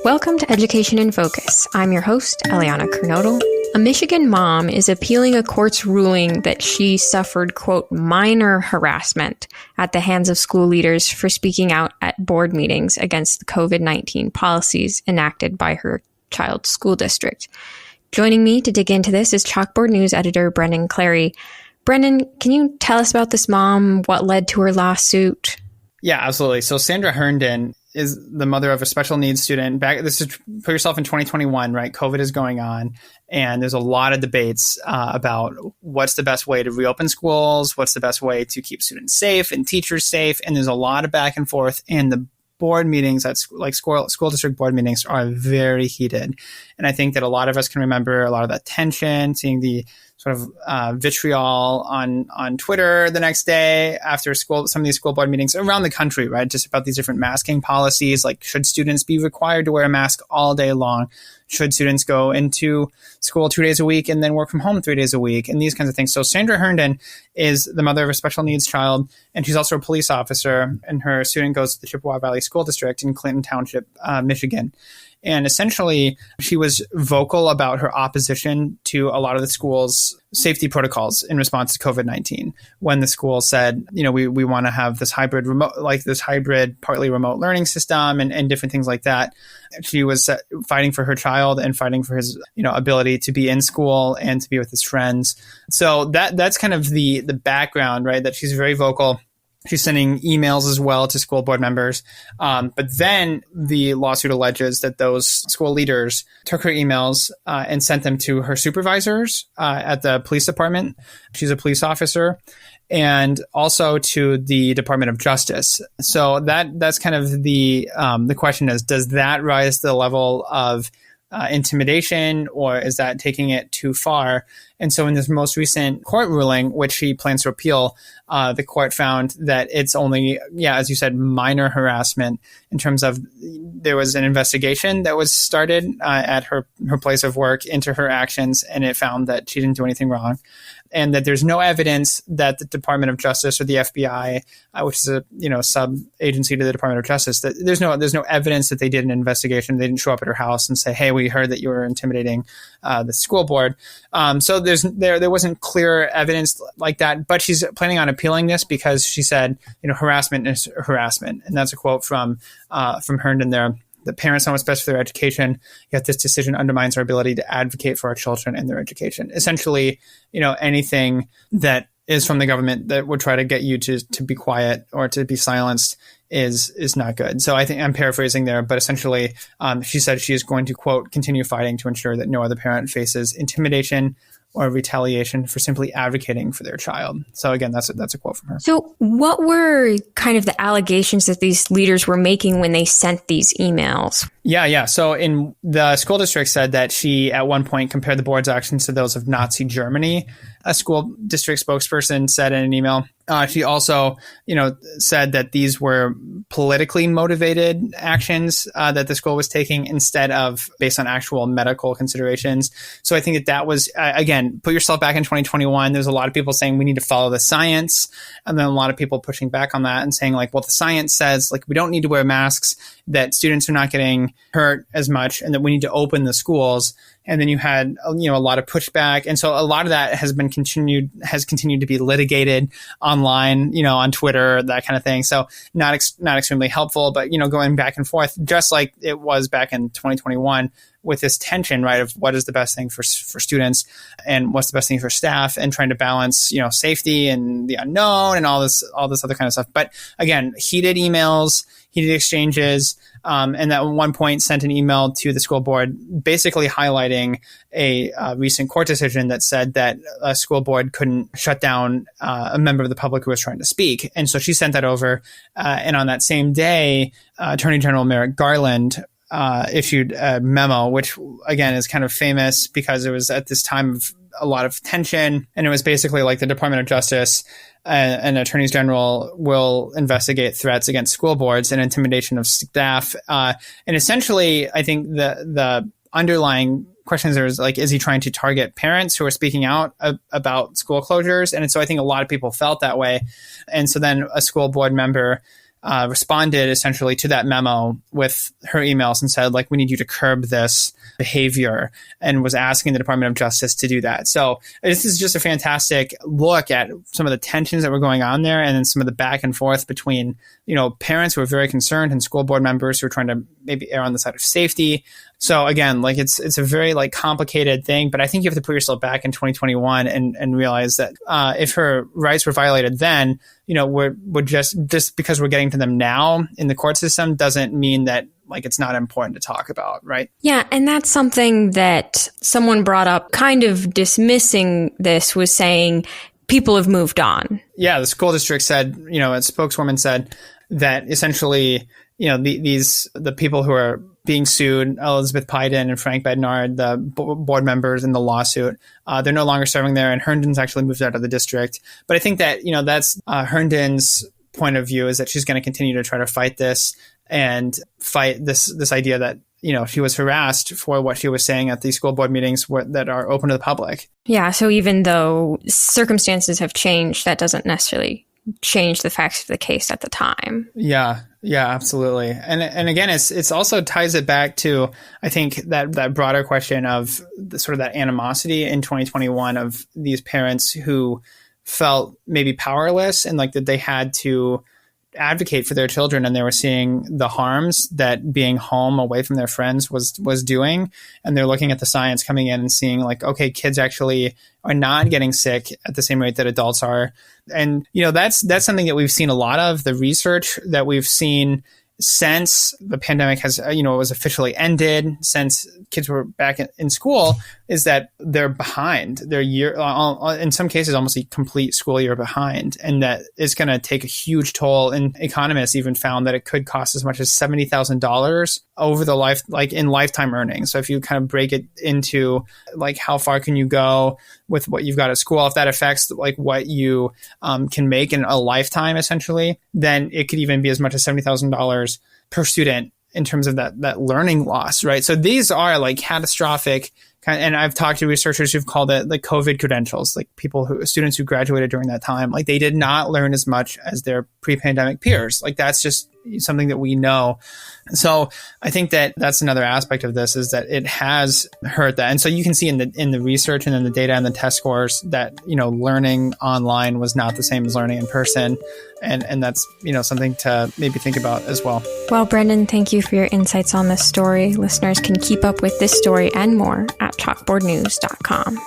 Welcome to Education in Focus. I'm your host, Eliana Kernodle. A Michigan mom is appealing a court's ruling that she suffered, quote, minor harassment at the hands of school leaders for speaking out at board meetings against the COVID-19 policies enacted by her child's school district. Joining me to dig into this is Chalkboard News editor Brendan Clary. Brendan, can you tell us about this mom, what led to her lawsuit? Yeah, absolutely. So Sandra Herndon is the mother of a special needs student. This is, put yourself in 2021, right? COVID is going on, and there's a lot of debates about what's the best way to reopen schools, what's the best way to keep students safe and teachers safe, and there's a lot of back and forth. And the board meetings, like school district board meetings, are very heated. And I think that a lot of us can remember a lot of that tension, seeing the sort of vitriol on Twitter the next day after some of these school board meetings around the country, right? Just about these different masking policies, like should students be required to wear a mask all day long? Should students go into school 2 days a week and then work from home 3 days a week, and these kinds of things. So Sandra Herndon is the mother of a special needs child, and she's also a police officer, and her student goes to the Chippewa Valley School District in Clinton Township, Michigan. And essentially, she was vocal about her opposition to a lot of the school's safety protocols in response to COVID-19. When the school said, we want to have this hybrid partly remote learning system and different things like that. She was fighting for her child and fighting for his, ability to be in school and to be with his friends. So that's kind of the background, right? That she's very vocal. She's sending emails as well to school board members. But then the lawsuit alleges that those school leaders took her emails and sent them to her supervisors at the police department. She's a police officer. And also to the Department of Justice. So that's kind of the question is, does that rise to the level of intimidation, or is that taking it too far? And so in this most recent court ruling, which he plans to appeal, the court found that it's only, as you said, minor harassment in terms of there was an investigation that was started at her place of work into her actions, and it found that she didn't do anything wrong. And that there's no evidence that the Department of Justice or the FBI, which is a sub-agency to the Department of Justice, that there's no evidence that they did an investigation. They didn't show up at her house and say, "Hey, we heard that you were intimidating the school board." So there wasn't clear evidence like that. But she's planning on appealing this because she said, harassment is harassment, and that's a quote from Herndon there. The parents know what's best for their education, yet this decision undermines our ability to advocate for our children and their education. Essentially, anything that is from the government that would try to get you to be quiet or to be silenced is not good. So I think I'm paraphrasing there, but essentially, she said she is going to, quote, continue fighting to ensure that no other parent faces intimidation or retaliation for simply advocating for their child. So again, that's a quote from her. So what were kind of the allegations that these leaders were making when they sent these emails? Yeah. So in the school district said that she at one point compared the board's actions to those of Nazi Germany. A school district spokesperson said in an email. She also, said that these were politically motivated actions that the school was taking instead of based on actual medical considerations. So I think that was, again, put yourself back in 2021. There's a lot of people saying we need to follow the science. And then a lot of people pushing back on that and saying the science says we don't need to wear masks, that students are not getting hurt as much, and that we need to open the schools. And then you had, a lot of pushback. And so a lot of that has continued to be litigated online, on Twitter, that kind of thing. So not extremely helpful, but, going back and forth, just like it was back in 2021 with this tension, right, of what is the best thing for students and what's the best thing for staff, and trying to balance, safety and the unknown and all this other kind of stuff. But again, heated emails, heated exchanges, and at one point sent an email to the school board basically highlighting a recent court decision that said that a school board couldn't shut down a member of the public who was trying to speak. And so she sent that over. And on that same day, Attorney General Merrick Garland issued a memo, which again is kind of famous because it was at this time of a lot of tension. And it was basically like the Department of Justice and attorneys general will investigate threats against school boards and intimidation of staff. And essentially, I think the underlying questions are is he trying to target parents who are speaking out about school closures? And so I think a lot of people felt that way. And so then a school board member responded essentially to that memo with her emails and said, like, we need you to curb this behavior, and was asking the Department of Justice to do that. So this is just a fantastic look at some of the tensions that were going on there, and then some of the back and forth between, parents who are very concerned and school board members who are trying to maybe err on the side of safety. So again, like it's a very complicated thing, but I think you have to put yourself back in 2021 and realize that if her rights were violated then, we're just because we're getting to them now in the court system doesn't mean that it's not important to talk about, right? Yeah, and that's something that someone brought up, kind of dismissing this, was saying people have moved on. Yeah, the school district said, a spokeswoman said that essentially, the people who are being sued, Elizabeth Pyden and Frank Bednard, the board members in the lawsuit, they're no longer serving there, and Herndon's actually moved out of the district. But I think that, that's Herndon's point of view, is that she's going to continue to try to fight this and fight this idea that, she was harassed for what she was saying at these school board meetings that are open to the public. Yeah, so even though circumstances have changed, that doesn't necessarily change the facts of the case at the time. Yeah, absolutely. And again, it's also ties it back to, I think, that broader question of sort of that animosity in 2021 of these parents who felt maybe powerless and that they had to advocate for their children, and they were seeing the harms that being home away from their friends was doing, and they're looking at the science coming in and seeing okay, kids actually are not getting sick at the same rate that adults are. And that's something that we've seen a lot of. The research that we've seen since the pandemic has, was officially ended, since kids were back in school, is that they're behind. They're in some cases, almost a complete school year behind. And that it's going to take a huge toll. And economists even found that it could cost as much as $70,000 over the life, in lifetime earnings. So if you kind of break it into how far can you go with what you've got at school, if that affects what you can make in a lifetime, essentially, then it could even be as much as $70,000 per student in terms of that learning loss, right? So these are catastrophic, and I've talked to researchers who've called it COVID credentials, students who graduated during that time, they did not learn as much as their pre-pandemic peers. That's just something that we know. So I think that that's another aspect of this, is that it has hurt that. And so you can see in the research and in the data and the test scores that, learning online was not the same as learning in person. And that's, something to maybe think about as well. Well, Brendan, thank you for your insights on this story. Listeners can keep up with this story and more at chalkboardnews.com.